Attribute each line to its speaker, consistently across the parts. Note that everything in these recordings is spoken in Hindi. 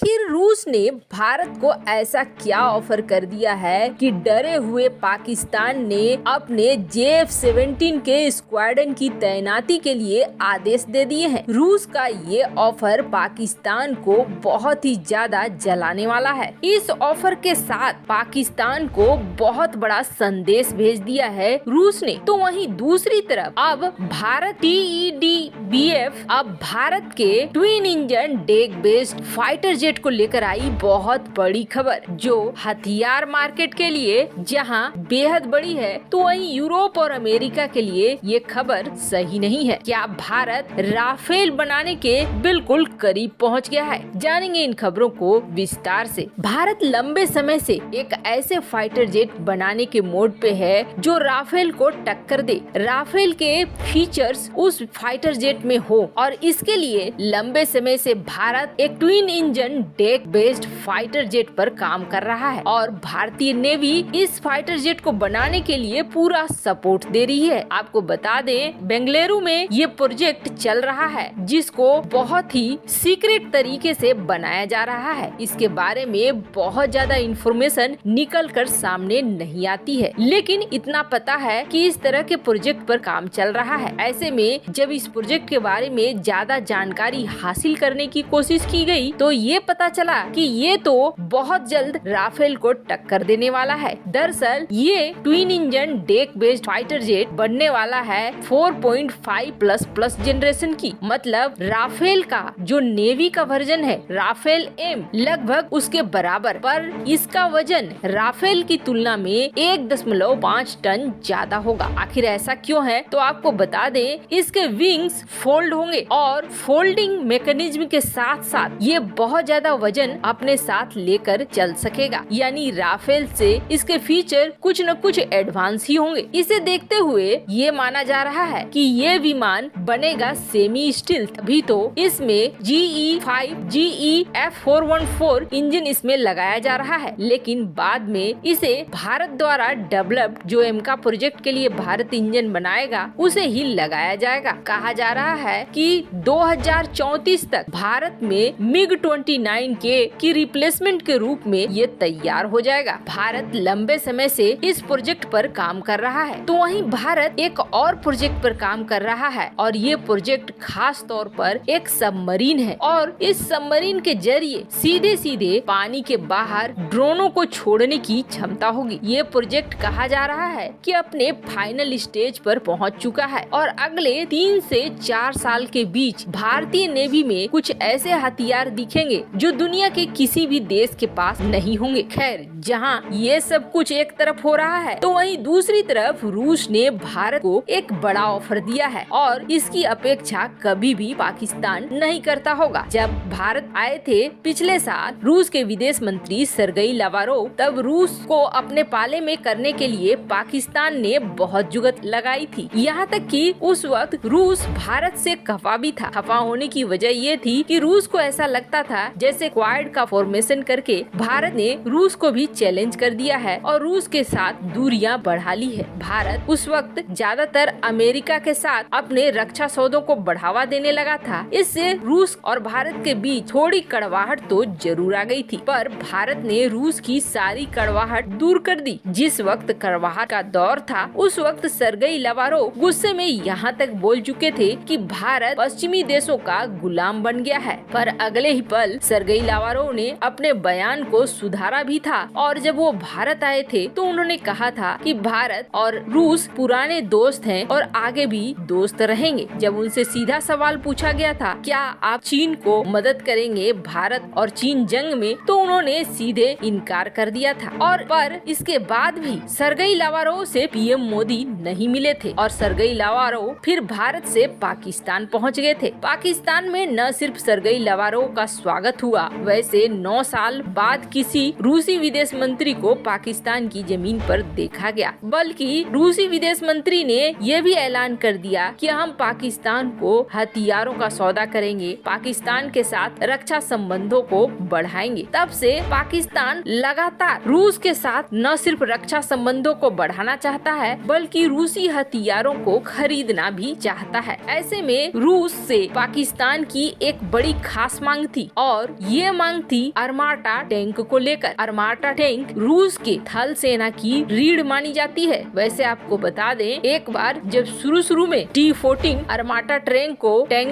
Speaker 1: आखिर रूस ने भारत को ऐसा क्या ऑफर कर दिया है कि डरे हुए पाकिस्तान ने अपने JF-17 के स्क्वाड्रन की तैनाती के लिए आदेश दे दिए हैं। रूस का ये ऑफर पाकिस्तान को बहुत ही ज्यादा जलाने वाला है। इस ऑफर के साथ पाकिस्तान को बहुत बड़ा संदेश भेज दिया है रूस ने। तो वहीं दूसरी तरफ अब भारत TEDBF अब भारत के twin engine deck based fighter jet को लेकर आई बहुत बड़ी खबर, जो हथियार मार्केट के लिए जहां बेहद बड़ी है, तो वहीं यूरोप और अमेरिका के लिए ये खबर सही नहीं है। क्या भारत राफेल बनाने के बिल्कुल करीब पहुंच गया है? जानेंगे इन खबरों को विस्तार से। भारत लंबे समय से एक ऐसे फाइटर जेट बनाने के मोड पे है जो राफेल को टक्कर दे, राफेल के फीचर्स उस फाइटर जेट में हो, और इसके लिए लंबे समय से भारत एक twin engine deck based fighter jet पर काम कर रहा है और भारतीय नेवी इस फाइटर जेट को बनाने के लिए पूरा सपोर्ट दे रही है। आपको बता दें, बेंगलुरु में ये प्रोजेक्ट चल रहा है जिसको बहुत ही सीक्रेट तरीके से बनाया जा रहा है। इसके बारे में बहुत ज्यादा इंफॉर्मेशन निकल कर सामने नहीं आती है, लेकिन इतना पता है कि इस तरह के प्रोजेक्ट पर काम चल रहा है। ऐसे में जब इस प्रोजेक्ट के बारे में ज्यादा जानकारी हासिल करने की कोशिश की गई तो ये पता चला कि ये तो बहुत जल्द राफेल को टक्कर देने वाला है। दरअसल ये twin engine deck based fighter jet बनने वाला है 4.5++ जनरेशन की, मतलब राफेल का जो नेवी का वर्जन है राफेल M लगभग उसके बराबर, पर इसका वजन राफेल की तुलना में 1.5 टन ज्यादा होगा। आखिर ऐसा क्यों है? तो आपको बता दें, इसके विंग्स फोल्ड होंगे और फोल्डिंग मैकेनिज्म के साथ साथ ये बहुत ज्यादा वजन अपने साथ लेकर चल सकेगा, यानी राफेल से इसके फीचर कुछ न कुछ एडवांस ही होंगे। इसे देखते हुए ये माना जा रहा है कि ये विमान बनेगा सेमी स्टील्थ। अभी तो इसमें GE5 GE-F414 इंजन इसमें लगाया जा रहा है, लेकिन बाद में इसे भारत द्वारा डेवलप्ड जो एमका प्रोजेक्ट के लिए भारत इंजन बनाएगा उसे ही लगाया जाएगा। कहा जा रहा है कि 2034 तक भारत में MiG-29 की रिप्लेसमेंट के रूप में ये तैयार हो जाएगा। भारत लंबे समय से इस प्रोजेक्ट पर काम कर रहा है, तो वहीं भारत एक और प्रोजेक्ट पर काम कर रहा है और ये प्रोजेक्ट खास तौर पर एक सबमरीन है और इस सबमरीन के जरिए सीधे सीधे पानी के बाहर ड्रोनों को छोड़ने की क्षमता होगी। ये प्रोजेक्ट कहा जा रहा है कि अपने फाइनल स्टेज पर पहुंच चुका है और अगले 3 से 4 साल के बीच भारतीय नेवी में कुछ ऐसे हथियार दिखेंगे जो दुनिया के किसी भी देश के पास नहीं होंगे। खैर, जहां ये सब कुछ एक तरफ हो रहा है, तो वहीं दूसरी तरफ रूस ने भारत को एक बड़ा ऑफर दिया है और इसकी अपेक्षा कभी भी पाकिस्तान नहीं करता होगा। जब भारत आए थे पिछले साल रूस के विदेश मंत्री सर्गेई लावारोव, तब रूस को अपने पाले में करने के लिए पाकिस्तान ने बहुत जुगत लगाई थी। यहाँ तक कि उस वक्त रूस भारत से खफा भी था। खफा होने की वजह ये थी कि रूस को ऐसा लगता था जैसे क्वाड का फॉर्मेशन करके भारत ने रूस को भी चैलेंज कर दिया है और रूस के साथ दूरियां बढ़ा ली है। भारत उस वक्त ज्यादातर अमेरिका के साथ अपने रक्षा सौदों को बढ़ावा देने लगा था। इससे रूस और भारत के बीच थोड़ी कड़वाहट तो जरूर आ गई थी, पर भारत ने रूस की सारी कड़वाहट दूर कर दी। जिस वक्त कड़वाहट का दौर था उस वक्त सर्गेई लावारोव गुस्से में यहाँ तक बोल चुके थे कि भारत पश्चिमी देशों का गुलाम बन गया है, पर अगले ही पल सर्गेई लावारोव ने अपने बयान को सुधारा भी था और जब वो भारत आए थे तो उन्होंने कहा था कि भारत और रूस पुराने दोस्त हैं और आगे भी दोस्त रहेंगे। जब उनसे सीधा सवाल पूछा गया था, क्या आप चीन को मदद करेंगे भारत और चीन जंग में, तो उन्होंने सीधे इनकार कर दिया था। और पर इसके बाद भी सर्गेई लावारोव से पीएम मोदी नहीं मिले थे और सर्गेई लावारोव फिर भारत से पाकिस्तान पहुंच गए थे। पाकिस्तान में न सिर्फ सर्गेई लावारोव का स्वागत हुआ, वैसे 9 साल बाद किसी रूसी विदेश मंत्री को पाकिस्तान की जमीन पर देखा गया, बल्कि रूसी विदेश मंत्री ने यह भी ऐलान कर दिया कि हम पाकिस्तान को हथियारों का सौदा करेंगे, पाकिस्तान के साथ रक्षा संबंधों को बढ़ाएंगे। तब से पाकिस्तान लगातार रूस के साथ न सिर्फ रक्षा संबंधों को बढ़ाना चाहता है बल्कि रूसी हथियारों को खरीदना भी चाहता है। ऐसे में रूस से पाकिस्तान की एक बड़ी खास मांग थी और ये मांग थी अर्माटा टैंक को लेकर। अर्माटा टैंक रूस के थल सेना की रीढ़ मानी जाती है। वैसे आपको बता दें, एक बार जब शुरू में T-14 अर्माटा टैंक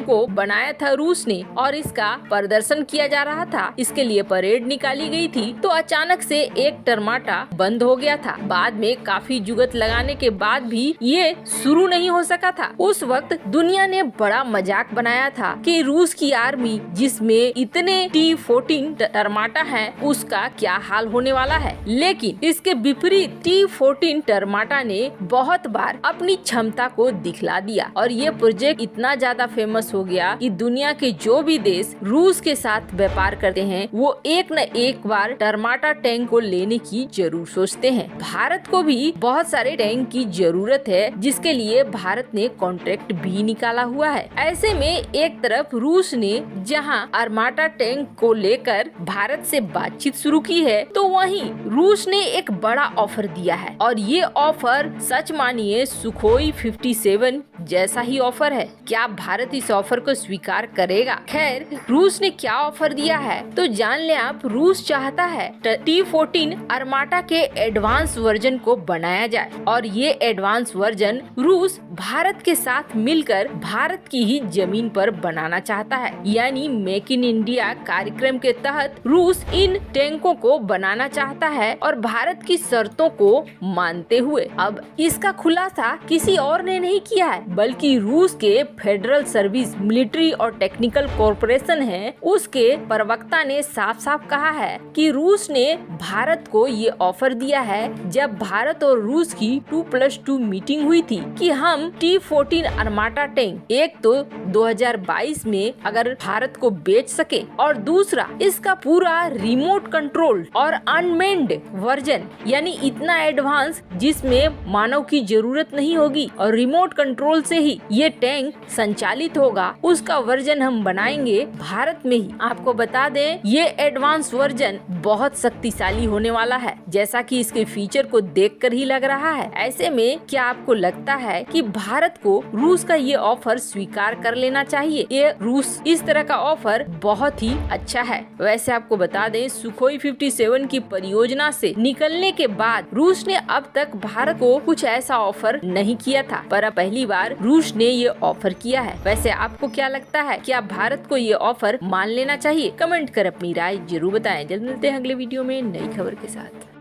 Speaker 1: को बनाया था रूस ने और इसका प्रदर्शन किया जा रहा था, इसके लिए परेड निकाली गई थी, तो अचानक से एक टर्माटा बंद हो गया था। बाद में काफी जुगत लगाने के बाद भी ये शुरू नहीं हो सका था। उस वक्त दुनिया ने बड़ा मजाक बनाया था कि रूस की आर्मी जिसमें इतने T-14 टर्माटा हैं, उसका क्या हाल होने वाला है। लेकिन इसके विपरीत T-14 टर्माटा ने बहुत बार अपनी क्षमता को दिखला दिया और ये प्रोजेक्ट इतना ज्यादा फेमस हो गया कि दुनिया के जो भी देश रूस के साथ व्यापार करते हैं, वो एक न एक बार टर्माटा टैंक को लेने की जरूर सोचते हैं। भारत को भी बहुत सारे टैंक की जरूरत है, जिसके लिए भारत ने कॉन्ट्रैक्ट भी निकाला हुआ है। ऐसे में एक तरफ रूस ने जहां अर्माटा टैंक को लेकर भारत से बातचीत शुरू की है, तो वहीं रूस ने एक बड़ा ऑफर दिया है और ये ऑफर सच मानिए सुखोई 57 जैसा ही ऑफर है। क्या भारत इस ऑफर को स्वीकार करेगा? खैर, रूस ने क्या ऑफर दिया है तो जान ले आप। रूस चाहता है T-14 अर्माटा के एडवांस वर्जन को बनाया जाए और ये एडवांस वर्जन रूस भारत के साथ मिलकर भारत की ही जमीन पर बनाना चाहता है। यानी मेक इन इंडिया कार्यक्रम के तहत रूस इन टैंकों को बनाना चाहता है और भारत की शर्तों को मानते हुए। अब इसका खुलासा किसी और ने नहीं किया है, बल्कि रूस के फेडरल सर्विस मिलिट्री और टेक्निकल कॉर्पोरेशन है, उसके प्रवक्ता ने साफ साफ कहा है कि रूस ने भारत को ये ऑफर दिया है जब भारत और रूस की 2+2 मीटिंग हुई थी कि हम T-14 अर्माटा टैंक एक तो 2022 में अगर भारत को बेच सके और दूसरा इसका पूरा रिमोट कंट्रोल और अनमेन्ड वर्जन, यानी इतना एडवांस जिसमें मानव की जरूरत नहीं होगी और रिमोट कंट्रोल से ही ये टैंक संचालित होगा, उसका वर्जन हम बनाएंगे भारत में ही। आपको बता दें, ये एडवांस वर्जन बहुत शक्तिशाली होने वाला है, जैसा कि इसके फीचर को देखकर ही लग रहा है। ऐसे में क्या आपको लगता है कि भारत को रूस का ये ऑफर स्वीकार कर लेना चाहिए? ये रूस इस तरह का ऑफर बहुत ही अच्छा है। वैसे आपको बता दें, सुखोई 57 की परियोजना से निकलने के बाद रूस ने अब तक भारत को कुछ ऐसा ऑफर नहीं किया था, पर अब पहली बार रूस ने ये ऑफर किया है। वैसे आपको क्या लगता है, क्या भारत को ये ऑफर मान लेना चाहिए? कमेंट कर अपनी राय जरूर बताएं। जल्द मिलते हैं अगले वीडियो में नई खबर के साथ।